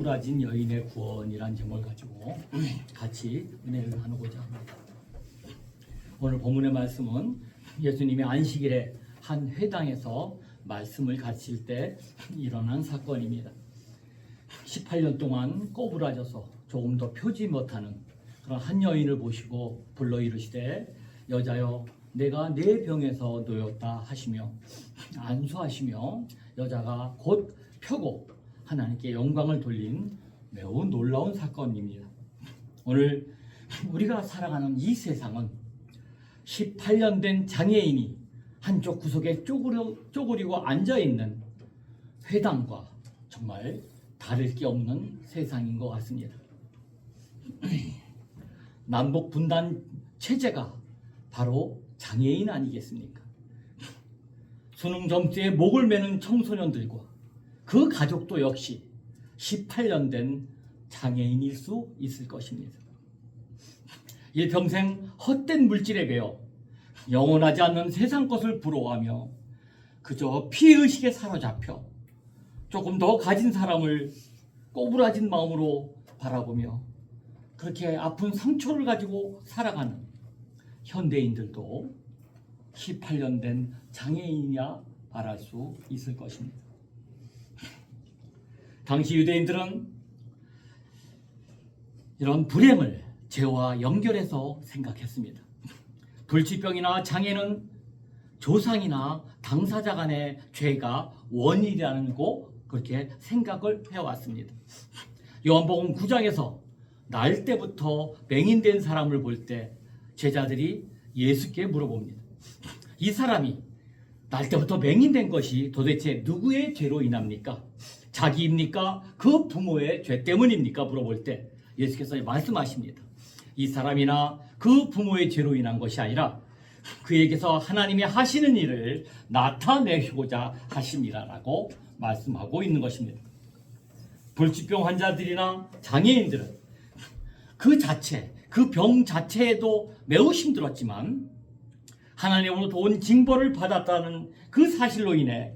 꼬부라진 여인의 구원이란 제목을 가지고 같이 은혜를 나누고자 합니다. 오늘 본문의 말씀은 예수님이 안식일에 한 회당에서 말씀을 가르칠 때 일어난 사건입니다. 18년 동안 꼬부라져서 조금 더 펴지 못하는 그런 한 여인을 보시고 불러 이르시되 여자여 내가 내 병에서 놓였다 하시며 안수하시며 여자가 곧 펴고 하나님께 영광을 돌린 매우 놀라운 사건입니다. 오늘 우리가 살아가는 이 세상은 18년 된 장애인이 한쪽 구석에 쪼그리고 앉아있는 회당과 정말 다를 게 없는 세상인 것 같습니다. 남북 분단 체제가 바로 장애인 아니겠습니까? 수능 점수에 목을 매는 청소년들과 그 가족도 역시 18년 된 장애인일 수 있을 것입니다. 일평생 헛된 물질에 배어 영원하지 않는 세상 것을 부러워하며 그저 피해의식에 사로잡혀 조금 더 가진 사람을 꼬부라진 마음으로 바라보며 그렇게 아픈 상처를 가지고 살아가는 현대인들도 18년 된 장애인이야 말할 수 있을 것입니다. 당시 유대인들은 이런 불행을 죄와 연결해서 생각했습니다. 불치병이나 장애는 조상이나 당사자 간의 죄가 원인이라는 거 그렇게 생각을 해왔습니다. 요한복음 9장에서 날 때부터 맹인된 사람을 볼 때 제자들이 예수께 물어봅니다. 이 사람이 날 때부터 맹인된 것이 도대체 누구의 죄로 인합니까? 자기입니까? 그 부모의 죄 때문입니까? 물어볼 때 예수께서 말씀하십니다. 이 사람이나 그 부모의 죄로 인한 것이 아니라 그에게서 하나님이 하시는 일을 나타내고자 하심이라고 말씀하고 있는 것입니다. 불치병 환자들이나 장애인들은 그 병 자체에도 매우 힘들었지만 하나님으로부터 온 징벌을 받았다는 그 사실로 인해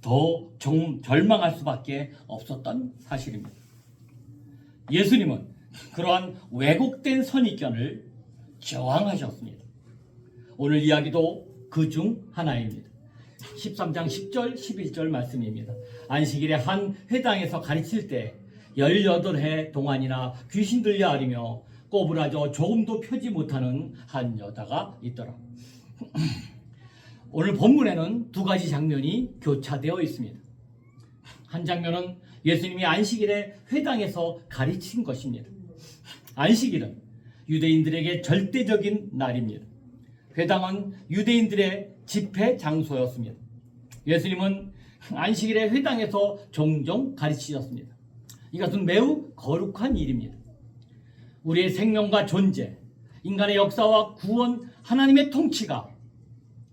더 절망할 수밖에 없었던 사실입니다. 예수님은 그러한 왜곡된 선입견을 저항하셨습니다. 오늘 이야기도 그 중 하나입니다. 13장 10절 11절 말씀입니다. 안식일에 한 회당에서 가르칠 때 18해 동안이나 귀신 들려 앓으며 꼬부라져 조금도 펴지 못하는 한 여자가 있더라. 오늘 본문에는 두 가지 장면이 교차되어 있습니다. 한 장면은 예수님이 안식일에 회당에서 가르친 것입니다. 안식일은 유대인들에게 절대적인 날입니다. 회당은 유대인들의 집회 장소였습니다. 예수님은 안식일에 회당에서 종종 가르치셨습니다. 이것은 매우 거룩한 일입니다. 우리의 생명과 존재, 인간의 역사와 구원, 하나님의 통치가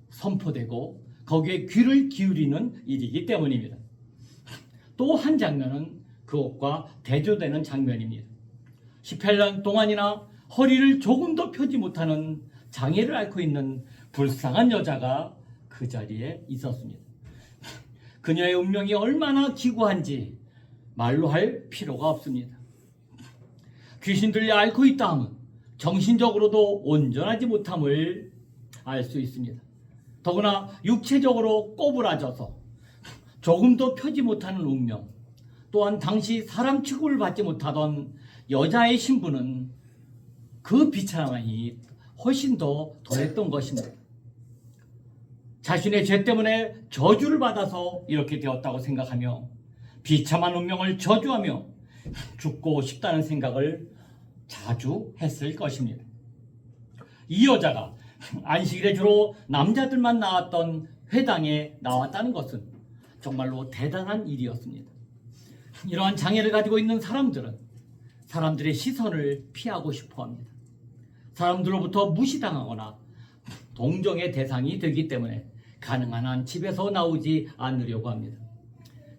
선포되고 거기에 귀를 기울이는 일이기 때문입니다. 또 한 장면은 그것과 대조되는 장면입니다. 18년 동안이나 허리를 조금도 펴지 못하는 장애를 앓고 있는 불쌍한 여자가 그 자리에 있었습니다. 그녀의 운명이 얼마나 기구한지 말로 할 필요가 없습니다. 귀신 들려 앓고 있다 하면 정신적으로도 온전하지 못함을 알 수 있습니다. 더구나 육체적으로 꼬부라져서 조금도 펴지 못하는 운명, 또한 당시 사람 취급을 받지 못하던 여자의 신분은 그 비참함이 훨씬 더 더했던 것입니다. 자신의 죄 때문에 저주를 받아서 이렇게 되었다고 생각하며 비참한 운명을 저주하며 죽고 싶다는 생각을 자주 했을 것입니다. 이 여자가 안식일에 주로 남자들만 나왔던 회당에 나왔다는 것은 정말로 대단한 일이었습니다. 이러한 장애를 가지고 있는 사람들은 사람들의 시선을 피하고 싶어 합니다. 사람들로부터 무시당하거나 동정의 대상이 되기 때문에 가능한 한 집에서 나오지 않으려고 합니다.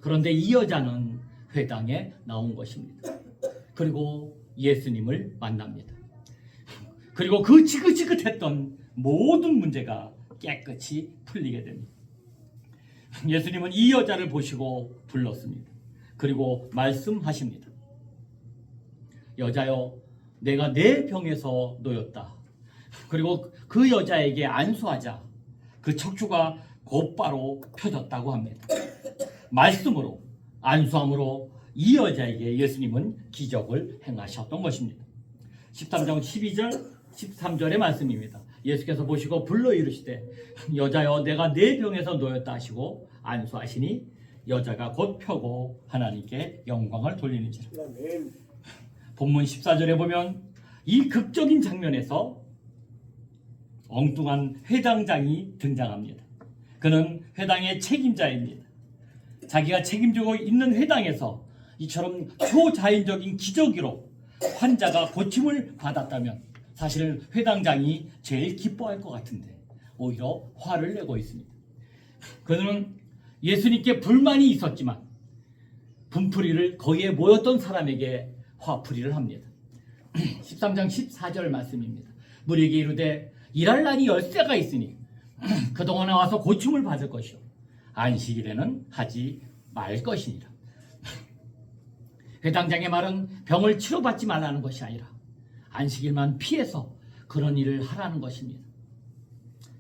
그런데 이 여자는 회당에 나온 것입니다. 그리고 예수님을 만납니다. 그리고 그 지긋지긋했던 모든 문제가 깨끗이 풀리게 됩니다. 예수님은 이 여자를 보시고 불렀습니다. 그리고 말씀하십니다. 여자여 내가 내 병에서 놓였다. 그리고 그 여자에게 안수하자 그 척추가 곧바로 펴졌다고 합니다. 말씀으로 안수함으로 이 여자에게 예수님은 기적을 행하셨던 것입니다. 13장 12절 13절의 말씀입니다. 예수께서 보시고 불러 이르시되 여자여 내가 내 병에서 놓였다 하시고 안수하시니 여자가 곧 펴고 하나님께 영광을 돌리는지라. 본문 14절에 보면 이 극적인 장면에서 엉뚱한 회당장이 등장합니다. 그는 회당의 책임자입니다. 자기가 책임지고 있는 회당에서 이처럼 초자연적인 기적으로 환자가 고침을 받았다면 사실 회당장이 제일 기뻐할 것 같은데 오히려 화를 내고 있습니다. 그는 예수님께 불만이 있었지만 분풀이를 거기에 모였던 사람에게 화풀이를 합니다. 13장 14절 말씀입니다. 무리에게 이르되 일할 날이 열세가 있으니 그동안에 와서 고침을 받을 것이요 안식일에는 하지 말 것이니라. 회당장의 말은 병을 치료받지 말라는 것이 아니라 안식일만 피해서 그런 일을 하라는 것입니다.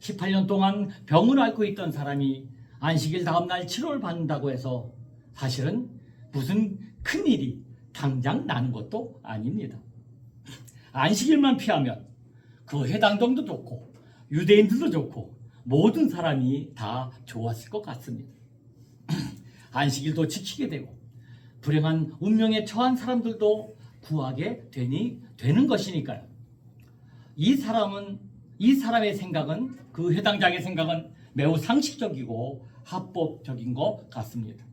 18년 동안 병을 앓고 있던 사람이 안식일 다음날 치료를 받는다고 해서 사실은 무슨 큰일이 당장 나는 것도 아닙니다. 안식일만 피하면 그 회당장도 좋고 유대인들도 좋고 모든 사람이 다 좋았을 것 같습니다. 안식일도 지키게 되고 불행한 운명에 처한 사람들도 구하게 되는 것이니까요. 이 사람의 생각은 그 회당장의 생각은 매우 상식적이고 합법적인 것 같습니다.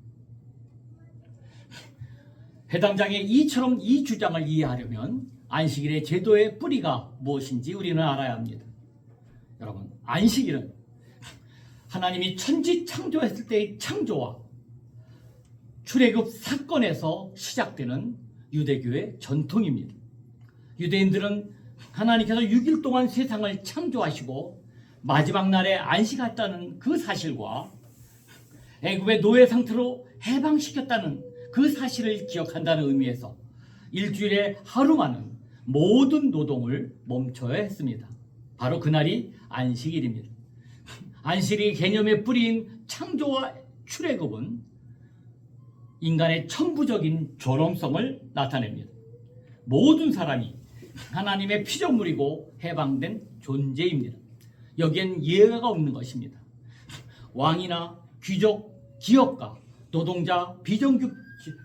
회당장의 이처럼 이 주장을 이해하려면 안식일의 제도의 뿌리가 무엇인지 우리는 알아야 합니다. 여러분, 안식일은 하나님이 천지 창조했을 때의 창조와 출애굽 사건에서 시작되는 유대교의 전통입니다. 유대인들은 하나님께서 6일 동안 세상을 창조하시고 마지막 날에 안식했다는 그 사실과 애굽의 노예 상태로 해방시켰다는 그 사실을 기억한다는 의미에서 일주일에 하루만은 모든 노동을 멈춰야 했습니다. 바로 그날이 안식일입니다. 안식일의 개념의 뿌리인 창조와 출애굽은 인간의 천부적인 존엄성을 나타냅니다. 모든 사람이 하나님의 피조물이고 해방된 존재입니다. 여기엔 예외가 없는 것입니다. 왕이나 귀족, 기업가, 노동자,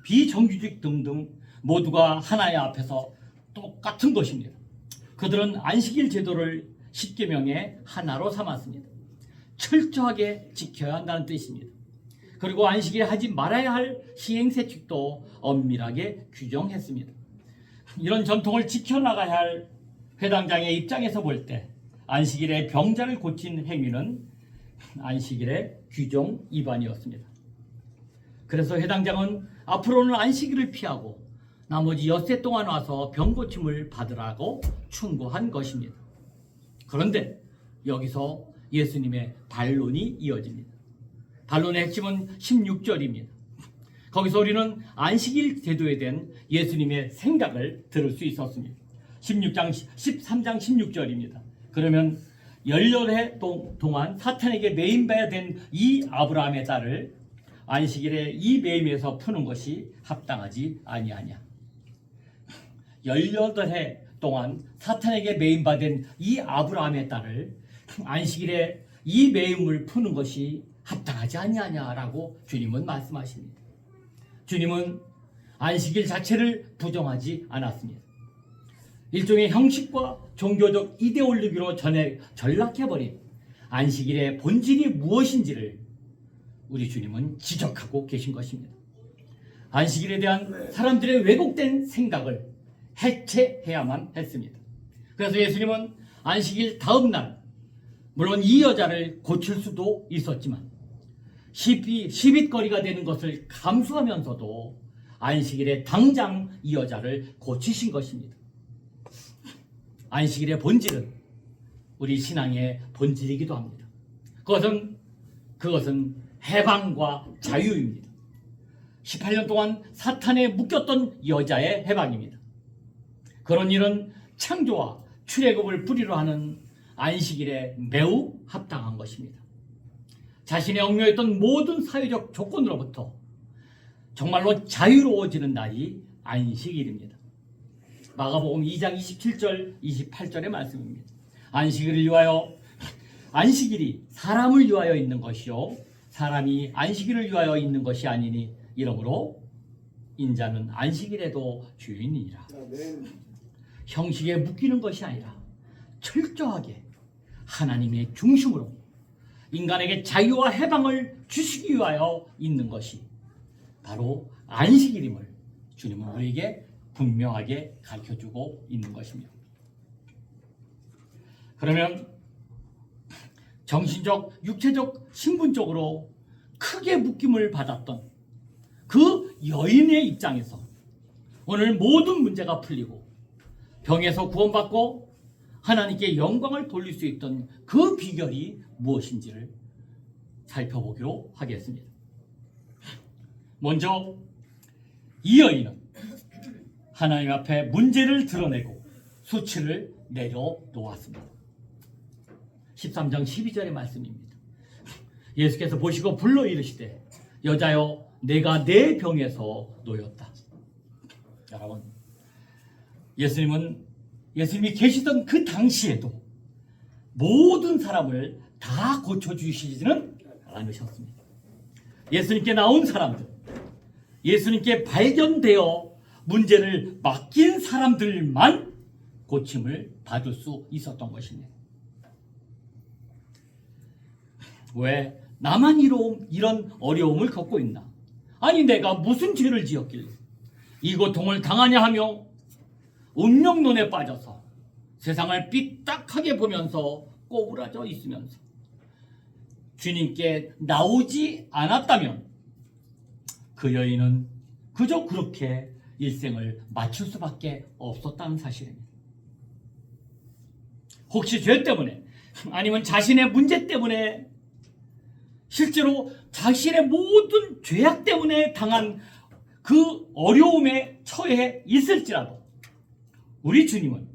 비정규직 등등 모두가 하나의 앞에서 똑같은 것입니다. 그들은 안식일 제도를 십계명의 하나로 삼았습니다. 철저하게 지켜야 한다는 뜻입니다. 그리고 안식일에 하지 말아야 할 시행세칙도 엄밀하게 규정했습니다. 이런 전통을 지켜나가야 할 회당장의 입장에서 볼 때 안식일에 병자를 고친 행위는 안식일의 규정 위반이었습니다. 그래서 회당장은 앞으로는 안식일을 피하고 나머지 엿새 동안 와서 병고침을 받으라고 충고한 것입니다. 그런데 여기서 예수님의 반론이 이어집니다. 반론의 핵심은 16절입니다. 거기서 우리는 안식일 제도에 대한 예수님의 생각을 들을 수 있었습니다. 13장 16절입니다. 그러면 18해 동안 사탄에게 매임받아야 된 이 아브라함의 딸을 안식일에 이 매임에서 푸는 것이 합당하지 아니하냐. 18해 동안 사탄에게 매임받은 이 아브라함의 딸을 안식일에 이 매임을 푸는 것이 합당하지 아니하냐라고 주님은 말씀하십니다. 주님은 안식일 자체를 부정하지 않았습니다. 일종의 형식과 종교적 이데올로기로 전락해버린 안식일의 본질이 무엇인지를 우리 주님은 지적하고 계신 것입니다. 안식일에 대한 사람들의 왜곡된 생각을 해체해야만 했습니다. 그래서 예수님은 안식일 다음 날 물론 이 여자를 고칠 수도 있었지만 시빗거리가 되는 것을 감수하면서도 안식일에 당장 이 여자를 고치신 것입니다. 안식일의 본질은 우리 신앙의 본질이기도 합니다. 그것은 해방과 자유입니다. 18년 동안 사탄에 묶였던 여자의 해방입니다. 그런 일은 창조와 출애굽을 뿌리로 하는 안식일에 매우 합당한 것입니다. 자신의 얽매였던 모든 사회적 조건으로부터 정말로 자유로워지는 날이 안식일입니다. 마가복음 2장 27절 28절의 말씀입니다. 안식일을 위하여 안식일이 사람을 위하여 있는 것이요 사람이 안식일을 위하여 있는 것이 아니니 이러므로 인자는 안식일에도 주인이니라. 형식에 묶이는 것이 아니라 철저하게 하나님의 중심으로 인간에게 자유와 해방을 주시기 위하여 있는 것이 바로 안식일임을 주님은 우리에게 분명하게 가르쳐주고 있는 것입니다. 그러면 정신적, 육체적, 신분적으로 크게 묶임을 받았던 그 여인의 입장에서 오늘 모든 문제가 풀리고 병에서 구원받고 하나님께 영광을 돌릴 수 있던 그 비결이 무엇인지를 살펴보기로 하겠습니다. 먼저 이 여인은 하나님 앞에 문제를 드러내고 수치를 내려놓았습니다. 13장 12절의 말씀입니다. 예수께서 보시고 불러 이르시되 여자여 내가 내 병에서 놓였다. 여러분, 예수님이 계시던 그 당시에도 모든 사람을 다 고쳐주시지는 않으셨습니다. 예수님께 나온 사람들, 예수님께 발견되어 문제를 맡긴 사람들만 고침을 받을 수 있었던 것입니다. 왜 나만 이런 어려움을 겪고 있나? 아니 내가 무슨 죄를 지었길래 이 고통을 당하냐 하며 운명론에 빠져서 세상을 삐딱하게 보면서 꼬부라져 있으면서 주님께 나오지 않았다면 그 여인은 그저 그렇게 일생을 마칠 수밖에 없었다는 사실입니다. 혹시 죄 때문에 아니면 자신의 문제 때문에 실제로 자신의 모든 죄악 때문에 당한 그 어려움에 처해 있을지라도 우리 주님은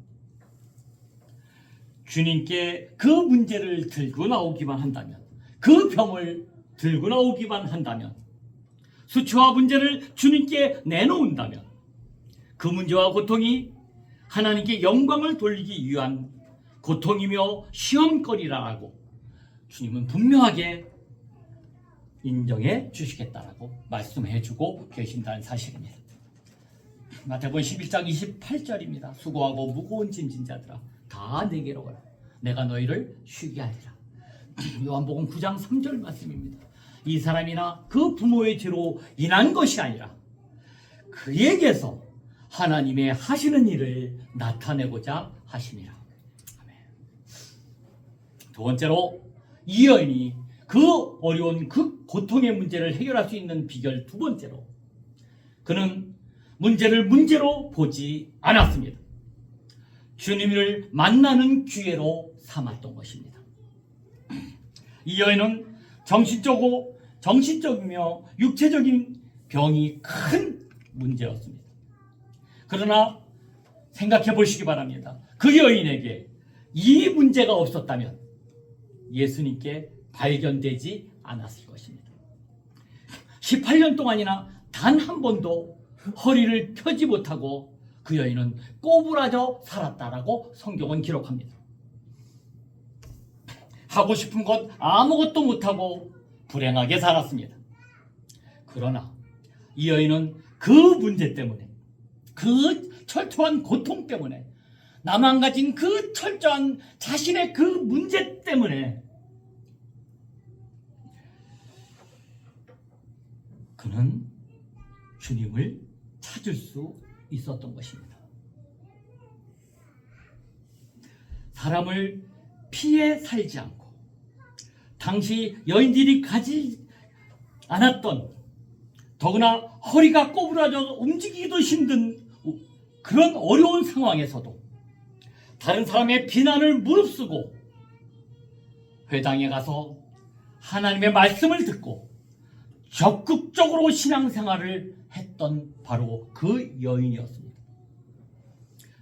주님께 그 문제를 들고 나오기만 한다면, 그 병을 들고 나오기만 한다면, 수치와 문제를 주님께 내놓는다면 그 문제와 고통이 하나님께 영광을 돌리기 위한 고통이며 시험거리라고 주님은 분명하게 인정해 주시겠다라고 말씀해 주고 계신다는 사실입니다. 마태복음 11장 28절입니다. 수고하고 무거운 짐진 자들아 다 내게로 오라. 내가 너희를 쉬게 하리라. 요한복음 9장 3절 말씀입니다. 이 사람이나 그 부모의 죄로 인한 것이 아니라 그에게서 하나님의 하시는 일을 나타내고자 하시니라. 아멘. 두 번째로 이 여인이 그 어려운 그 고통의 문제를 해결할 수 있는 비결 두 번째로 그는 문제를 문제로 보지 않았습니다. 주님을 만나는 기회로 삼았던 것입니다. 이 여인은 정신적이며 육체적인 병이 큰 문제였습니다. 그러나 생각해 보시기 바랍니다. 그 여인에게 이 문제가 없었다면 예수님께 발견되지 않았을 것입니다. 18년 동안이나 단 한 번도 허리를 펴지 못하고 그 여인은 꼬부라져 살았다라고 성경은 기록합니다. 하고 싶은 것 아무것도 못하고 불행하게 살았습니다. 그러나 이 여인은 그 문제 때문에, 그 철저한 고통 때문에, 나만 가진 그 철저한 자신의 그 문제 때문에 그는 주님을 찾을 수 있었던 것입니다. 사람을 피해 살지 않고 당시 여인들이 가지 않았던, 더구나 허리가 꼬부라져 움직이기도 힘든 그런 어려운 상황에서도 다른 사람의 비난을 무릅쓰고 회당에 가서 하나님의 말씀을 듣고 적극적으로 신앙생활을 했던 바로 그 여인이었습니다.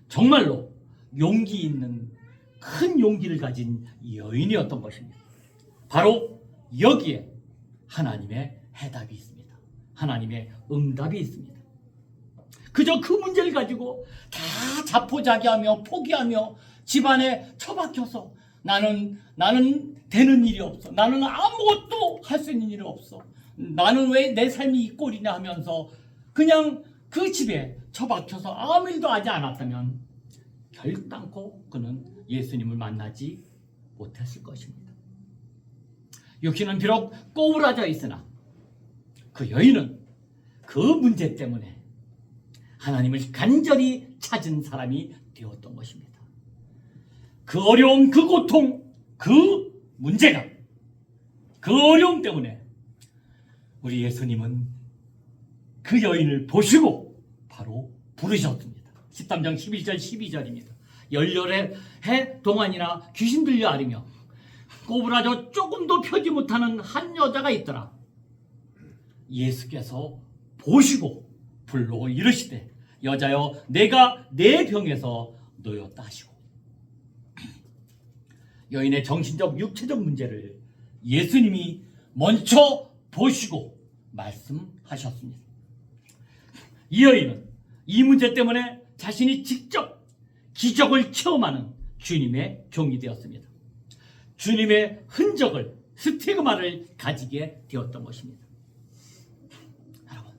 정말로 용기 있는 큰 용기를 가진 여인이었던 것입니다. 바로 여기에 하나님의 해답이 있습니다. 하나님의 응답이 있습니다. 그저 그 문제를 가지고 다 자포자기하며 포기하며 집안에 처박혀서 나는 되는 일이 없어. 나는 아무것도 할 수 있는 일이 없어. 나는 왜 내 삶이 이 꼴이냐 하면서 그냥 그 집에 처박혀서 아무 일도 하지 않았다면 결단코 그는 예수님을 만나지 못했을 것입니다. 육신은 비록 꼬부라져 있으나 그 여인은 그 문제 때문에 하나님을 간절히 찾은 사람이 되었던 것입니다. 그 어려움, 그 고통, 그 문제가, 그 어려움 때문에 우리 예수님은 그 여인을 보시고 바로 부르셨습니다. 13장 11절 12절입니다. 열렬의 해 동안이나 귀신 들려 앓으며 꼬부라져 조금도 펴지 못하는 한 여자가 있더라. 예수께서 보시고 불러 이르시되 여자여 내가 내 병에서 놓였다 하시고, 여인의 정신적 육체적 문제를 예수님이 먼저 보시고 말씀하셨습니다. 이 여인은 이 문제 때문에 자신이 직접 기적을 체험하는 주님의 종이 되었습니다. 주님의 흔적을, 스티그마를 가지게 되었던 것입니다. 여러분,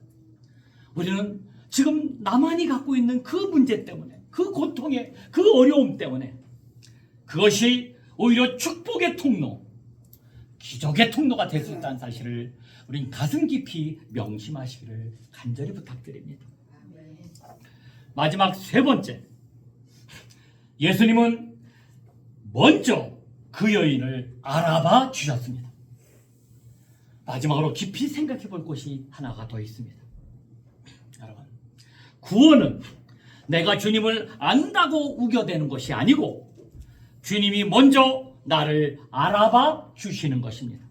우리는 지금 나만이 갖고 있는 그 문제 때문에, 그 고통의, 그 어려움 때문에 그것이 오히려 축복의 통로, 기적의 통로가 될 수 있다는 사실을 우린 가슴 깊이 명심하시기를 간절히 부탁드립니다. 마지막 세 번째, 예수님은 먼저 그 여인을 알아봐 주셨습니다. 마지막으로 깊이 생각해 볼 것이 하나가 더 있습니다. 여러분, 구원은 내가 주님을 안다고 우겨대는 것이 아니고 주님이 먼저 나를 알아봐 주시는 것입니다.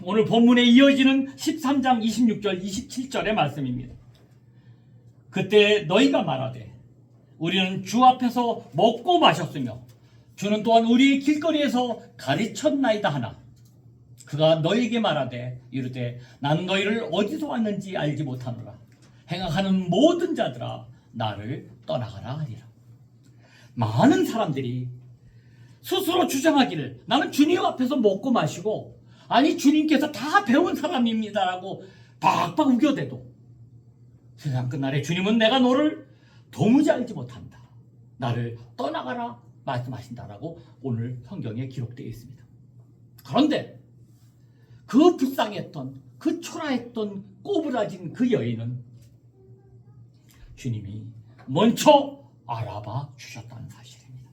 오늘 본문에 이어지는 13장 26절 27절의 말씀입니다. 그때 너희가 말하되 우리는 주 앞에서 먹고 마셨으며 주는 또한 우리 길거리에서 가르쳤나이다 하나, 그가 너희에게 말하되 이르되 나는 너희를 어디서 왔는지 알지 못하노라. 행하는 모든 자들아 나를 떠나가라 하리라. 많은 사람들이 스스로 주장하기를 나는 주님 앞에서 먹고 마시고, 아니 주님께서 다 배운 사람입니다라고 박박 우겨대도 세상 끝날에 주님은 내가 너를 도무지 알지 못한다, 나를 떠나가라 말씀하신다라고 오늘 성경에 기록되어 있습니다. 그런데 그 불쌍했던, 그 초라했던 꼬부라진 그 여인은 주님이 먼저 알아봐 주셨다는 사실입니다.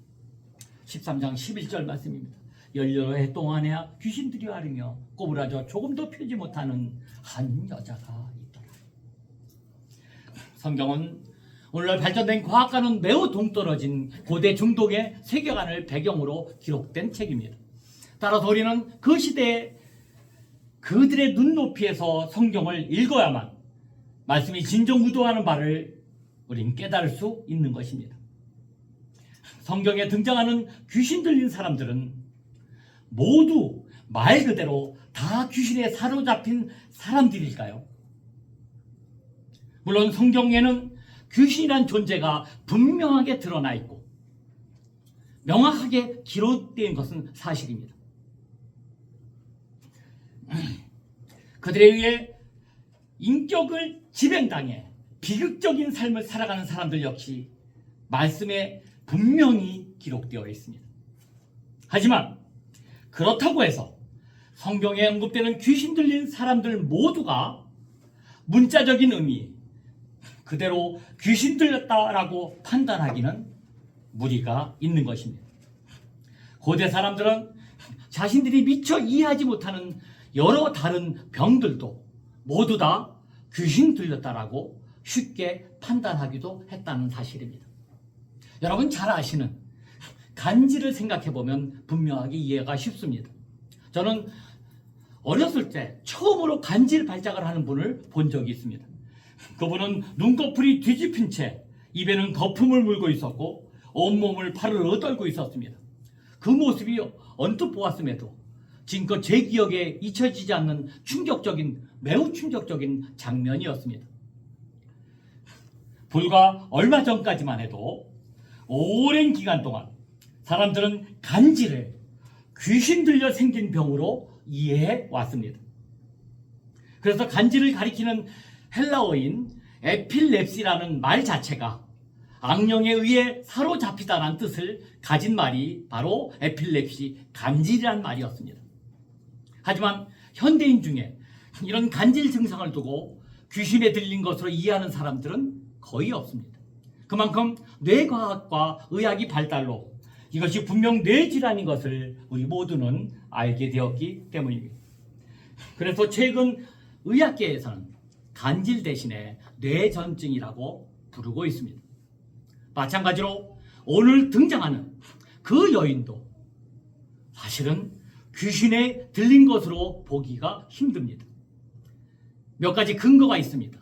13장 11절 말씀입니다. 열여러 해 동안에 귀신들이 앓으며 꼬부라져 조금도 펴지 못하는 한 여자가 있더라. 성경은 오늘날 발전된 과학과는 매우 동떨어진 고대 중동의 세계관을 배경으로 기록된 책입니다. 따라서 우리는 그 시대에 그들의 눈높이에서 성경을 읽어야만 말씀이 진정우도하는 바를 우린 깨달을 수 있는 것입니다. 성경에 등장하는 귀신 들린 사람들은 모두 말 그대로 다 귀신에 사로잡힌 사람들일까요? 물론 성경에는 귀신이란 존재가 분명하게 드러나 있고 명확하게 기록된 것은 사실입니다. 그들에 의해 인격을 지배당해 비극적인 삶을 살아가는 사람들 역시 말씀에 분명히 기록되어 있습니다. 하지만 그렇다고 해서 성경에 언급되는 귀신 들린 사람들 모두가 문자적인 의미 그대로 귀신 들렸다라고 판단하기는 무리가 있는 것입니다. 고대 사람들은 자신들이 미처 이해하지 못하는 여러 다른 병들도 모두 다 귀신 들렸다라고 쉽게 판단하기도 했다는 사실입니다. 여러분 잘 아시는 간지를 생각해보면 분명하게 이해가 쉽습니다. 저는 어렸을 때 처음으로 간질 발작을 하는 분을 본 적이 있습니다. 그분은 눈꺼풀이 뒤집힌 채 입에는 거품을 물고 있었고 온몸을 파르르 떨고 있었습니다. 그 모습이 언뜻 보았음에도 지금껏 제 기억에 잊혀지지 않는 매우 충격적인 장면이었습니다. 불과 얼마 전까지만 해도 오랜 기간 동안 사람들은 간질을 귀신 들려 생긴 병으로 이해해 왔습니다. 그래서 간질을 가리키는 헬라어인 에필렙시라는 말 자체가 악령에 의해 사로잡히다라는 뜻을 가진 말이 바로 에필렙시, 간질이라는 말이었습니다. 하지만 현대인 중에 이런 간질 증상을 두고 귀신에 들린 것으로 이해하는 사람들은 거의 없습니다. 그만큼 뇌과학과 의학이 발달로 이것이 분명 뇌질환인 것을 우리 모두는 알게 되었기 때문입니다. 그래서 최근 의학계에서는 간질 대신에 뇌전증이라고 부르고 있습니다. 마찬가지로 오늘 등장하는 그 여인도 사실은 귀신에 들린 것으로 보기가 힘듭니다. 몇 가지 근거가 있습니다.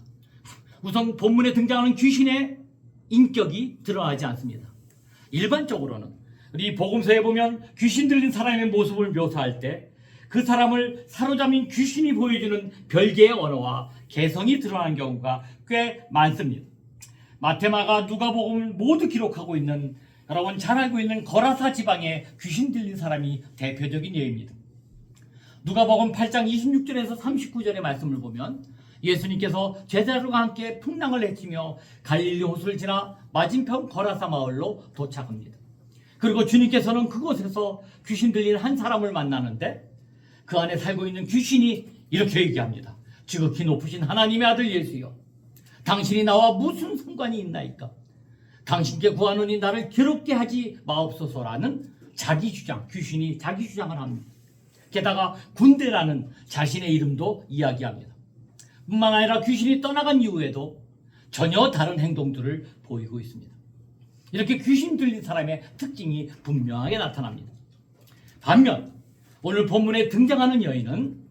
우선 본문에 등장하는 귀신의 인격이 드러나지 않습니다. 일반적으로는 우리 복음서에 보면 귀신 들린 사람의 모습을 묘사할 때 그 사람을 사로잡힌 귀신이 보여주는 별개의 언어와 개성이 드러나는 경우가 꽤 많습니다. 마태, 마가, 누가복음을 모두 기록하고 있는, 여러분 잘 알고 있는 거라사 지방에 귀신 들린 사람이 대표적인 예입니다. 누가복음 8장 26절에서 39절의 말씀을 보면 예수님께서 제자들과 함께 풍랑을 헤치며 갈릴리 호수를 지나 맞은편 거라사 마을로 도착합니다. 그리고 주님께서는 그곳에서 귀신 들린 한 사람을 만나는데 그 안에 살고 있는 귀신이 이렇게 얘기합니다. 지극히 높으신 하나님의 아들 예수여, 당신이 나와 무슨 상관이 있나이까? 당신께 구하노니 나를 괴롭게 하지 마옵소서라는 자기 주장, 귀신이 자기 주장을 합니다. 게다가 군대라는 자신의 이름도 이야기합니다. 뿐만 아니라 귀신이 떠나간 이후에도 전혀 다른 행동들을 보이고 있습니다. 이렇게 귀신 들린 사람의 특징이 분명하게 나타납니다. 반면 오늘 본문에 등장하는 여인은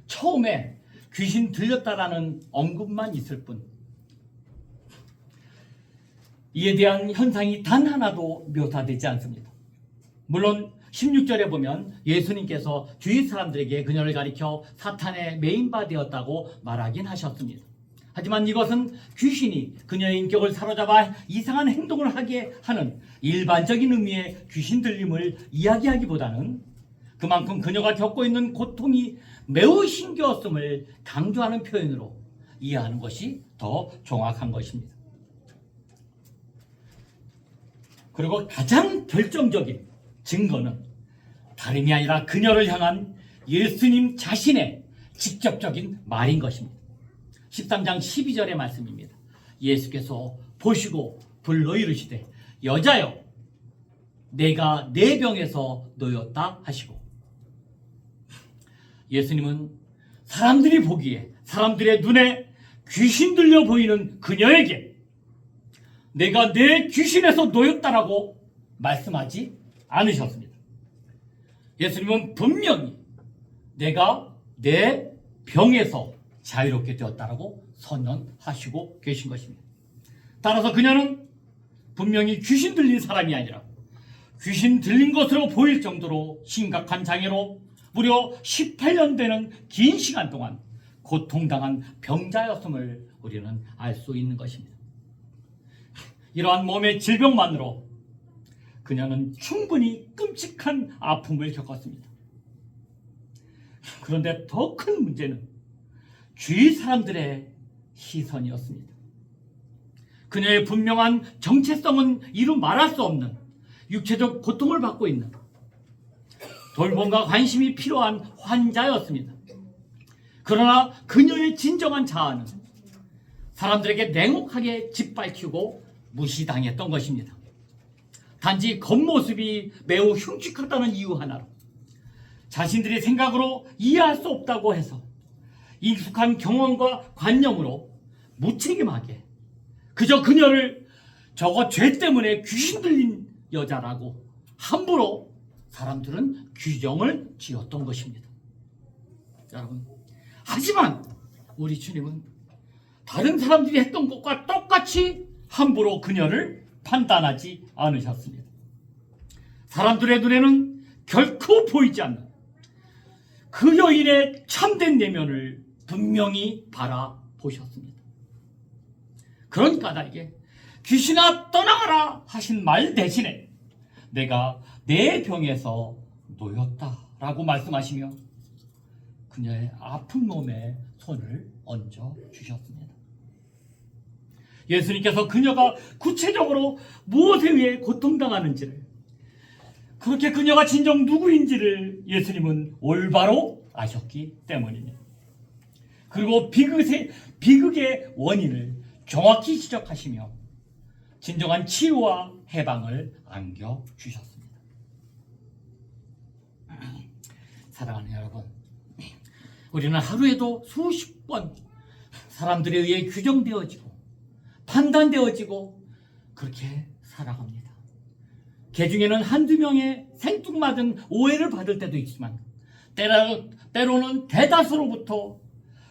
처음에 귀신 들렸다라는 언급만 있을 뿐 이에 대한 현상이 단 하나도 묘사되지 않습니다. 물론 16절에 보면 예수님께서 주위 사람들에게 그녀를 가리켜 사탄의 메인바 되었다고 말하긴 하셨습니다. 하지만 이것은 귀신이 그녀의 인격을 사로잡아 이상한 행동을 하게 하는 일반적인 의미의 귀신 들림을 이야기하기보다는 그만큼 그녀가 겪고 있는 고통이 매우 힘겨웠음을 강조하는 표현으로 이해하는 것이 더 정확한 것입니다. 그리고 가장 결정적인 증거는 다름이 아니라 그녀를 향한 예수님 자신의 직접적인 말인 것입니다. 13장 12절의 말씀입니다. 예수께서 보시고 불러 이르시되 여자여 내가 내 병에서 놓였다 하시고, 예수님은 사람들이 보기에, 사람들의 눈에 귀신 들려 보이는 그녀에게 내가 내 귀신에서 놓였다라고 말씀하지 않으셨습니다. 예수님은 분명히 내가 내 병에서 자유롭게 되었다라고 선언하시고 계신 것입니다. 따라서 그녀는 분명히 귀신 들린 사람이 아니라 귀신 들린 것으로 보일 정도로 심각한 장애로 무려 18년 되는 긴 시간 동안 고통당한 병자였음을 우리는 알 수 있는 것입니다. 이러한 몸의 질병만으로 그녀는 충분히 끔찍한 아픔을 겪었습니다. 그런데 더 큰 문제는 주위 사람들의 시선이었습니다. 그녀의 분명한 정체성은 이루 말할 수 없는 육체적 고통을 받고 있는 돌봄과 관심이 필요한 환자였습니다. 그러나 그녀의 진정한 자아는 사람들에게 냉혹하게 짓밟히고 무시당했던 것입니다. 단지 겉모습이 매우 흉측하다는 이유 하나로 자신들의 생각으로 이해할 수 없다고 해서 익숙한 경험과 관념으로 무책임하게 그저 그녀를 저거 죄 때문에 귀신 들린 여자라고 함부로 사람들은 규정을 지었던 것입니다. 여러분, 하지만 우리 주님은 다른 사람들이 했던 것과 똑같이 함부로 그녀를 판단하지 않으셨습니다. 사람들의 눈에는 결코 보이지 않는 그 여인의 참된 내면을 분명히 바라보셨습니다. 그러니까 나에게 귀신아 떠나가라 하신 말 대신에 내가 내 병에서 놓였다라고 말씀하시며 그녀의 아픈 몸에 손을 얹어 주셨습니다. 예수님께서 그녀가 구체적으로 무엇에 의해 고통당하는지를, 그렇게 그녀가 진정 누구인지를 예수님은 올바로 아셨기 때문입니다. 그리고 비극의 원인을 정확히 지적하시며 진정한 치유와 해방을 안겨주셨습니다. 사랑하는 여러분, 우리는 하루에도 수십 번 사람들에 의해 규정되어지고 판단되어지고 그렇게 살아갑니다. 개 중에는 한두 명의 생뚱맞은 오해를 받을 때도 있지만 때로는 대다수로부터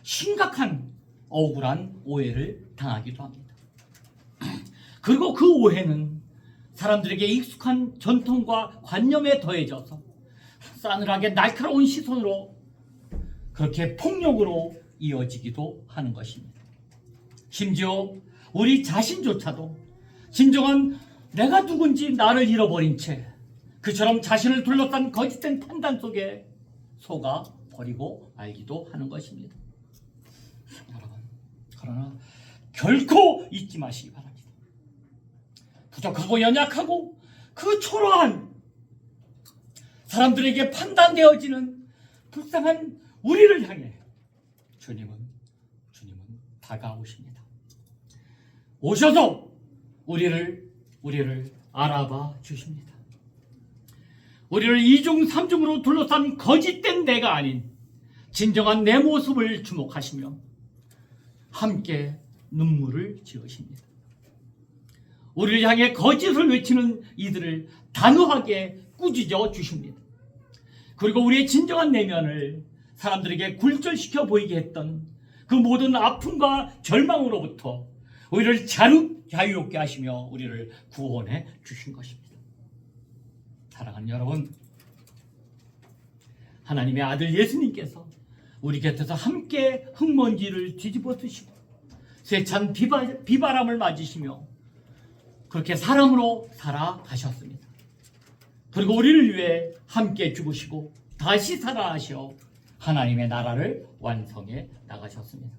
심각한 억울한 오해를 당하기도 합니다. 그리고 그 오해는 사람들에게 익숙한 전통과 관념에 더해져서 싸늘하게 날카로운 시선으로 그렇게 폭력으로 이어지기도 하는 것입니다. 심지어 우리 자신조차도 진정한 내가 누군지 나를 잃어버린 채 그처럼 자신을 둘러싼 거짓된 판단 속에 속아 버리고 알기도 하는 것입니다. 여러분, 그러나 결코 잊지 마시기 바랍니다. 부족하고 연약하고 그 초라한 사람들에게 판단되어지는 불쌍한 우리를 향해 주님은 다가오십니다. 오셔서 우리를 알아봐 주십니다. 우리를 이중삼중으로 둘러싼 거짓된 내가 아닌 진정한 내 모습을 주목하시며 함께 눈물을 지으십니다. 우리를 향해 거짓을 외치는 이들을 단호하게 꾸짖어 주십니다. 그리고 우리의 진정한 내면을 사람들에게 굴절시켜 보이게 했던 그 모든 아픔과 절망으로부터 우리를 자유롭게 하시며 우리를 구원해 주신 것입니다. 사랑하는 여러분, 하나님의 아들 예수님께서 우리 곁에서 함께 흙먼지를 뒤집어 쓰시고 세찬 비바람을 맞으시며 그렇게 사람으로 살아가셨습니다. 그리고 우리를 위해 함께 죽으시고 다시 살아나셔 하나님의 나라를 완성해 나가셨습니다.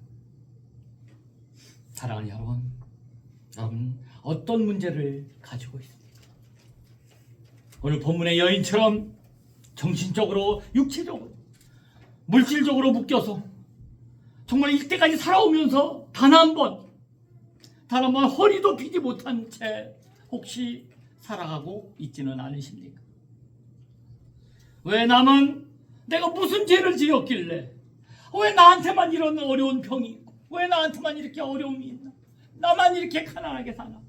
사랑하는 여러분 어떤 문제를 가지고 있습니까? 오늘 본문의 여인처럼 정신적으로, 육체적으로, 물질적으로 묶여서 정말 이때까지 살아오면서 단 한 번 허리도 펴지 못한 채 혹시 살아가고 있지는 않으십니까? 왜 나만, 내가 무슨 죄를 지었길래 왜 나한테만 이런 어려운 병이 있고 왜 나한테만 이렇게 어려움이 있나? 나만 이렇게 가난하게 사나?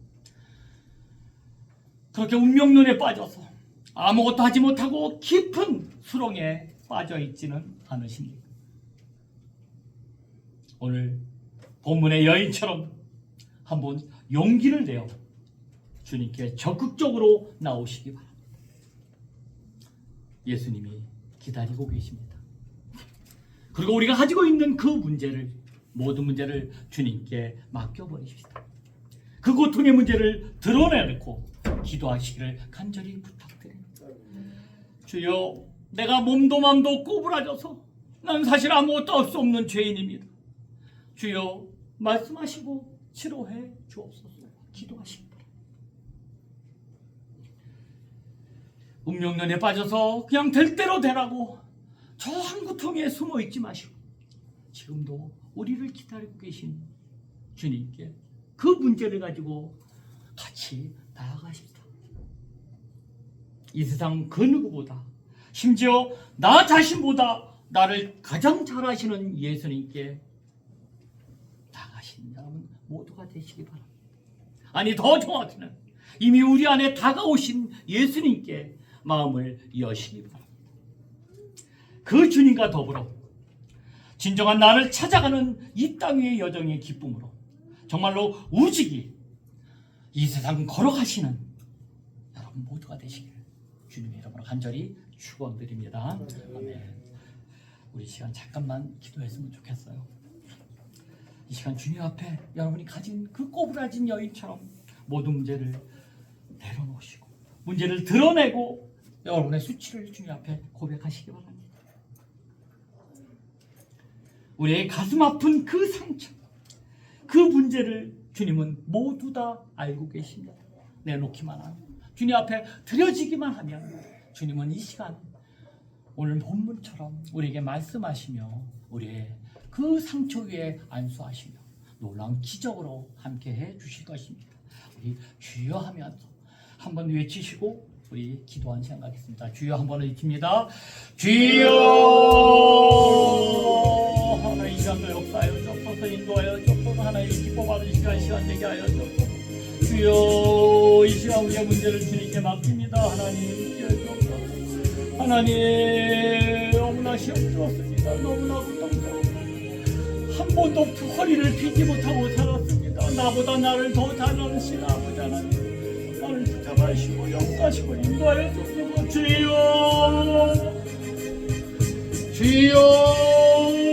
그렇게 운명론에 빠져서 아무것도 하지 못하고 깊은 수렁에 빠져 있지는 않으십니까? 오늘 본문의 여인처럼 한번 용기를 내어 주님께 적극적으로 나오시기 바랍니다. 예수님이 기다리고 계십니다. 그리고 우리가 가지고 있는 그 모든 문제를 주님께 맡겨버리십시다. 그 고통의 문제를 드러내놓고 기도하시기를 간절히 부탁드립니다. 주여, 내가 몸도 맘도 꼬부라져서 난 사실 아무것도 할 수 없는 죄인입니다. 주여, 말씀하시고 치료해 주옵소서. 기도하시기 바랍니다. 운명론에 빠져서 그냥 될 대로 되라고 저 한구통에 숨어 있지 마시고 지금도 우리를 기다리고 계신 주님께 그 문제를 가지고 같이 나아가십시다. 이 세상 그 누구보다, 심지어 나 자신보다 나를 가장 잘 아시는 예수님께 나가신 여러분 모두가 되시기 바랍니다. 아니, 더 정확히는 이미 우리 안에 다가오신 예수님께 마음을 여시기 바랍니다. 그 주님과 더불어 진정한 나를 찾아가는 이 땅 위의 여정의 기쁨으로 정말로 우직이 이 세상 걸어가시는 여러분 모두가 되시길 주님의 이름으로 간절히 축원드립니다. 아멘. 우리 시간 잠깐만 기도했으면 좋겠어요. 이 시간 주님 앞에 여러분이 가진 그 꼬부라진 여인처럼 모든 문제를 내려놓으시고 문제를 드러내고 여러분의 수치를 주님 앞에 고백하시기 바랍니다. 우리의 가슴 아픈 그 상처, 그 문제를 주님은 모두 다 알고 계십니다. 내놓기만 하면, 주님 앞에 드려지기만 하면 주님은 이 시간 오늘 본문처럼 우리에게 말씀하시며 우리의 그 상처 위에 안수하시며 놀라운 기적으로 함께해 주실 것입니다. 우리 주여 하면서 한번 외치시고 우리 기도한 시간 갖겠습니다. 주여 한번 외칩니다. 주여, 하나님 이 시간도 역사하여 주옵소서, 인도하여 주옵소서, 하나님 기뻐받은 시간 되게 하여 주옵소서. 주여, 이 시간 우리의 문제를 주님께 맡깁니다. 하나님 주옵소서. 하나님 너무나 시험 들었습니다. 너무나 고통스럽습니다. 한 번도 허리를 펴지 못하고 살았습니다. 나보다 나를 더 잘하신 아버지 하나님, 나를 붙잡아주시고 역사하시고 인도하여 주옵소서. 주여, 주여.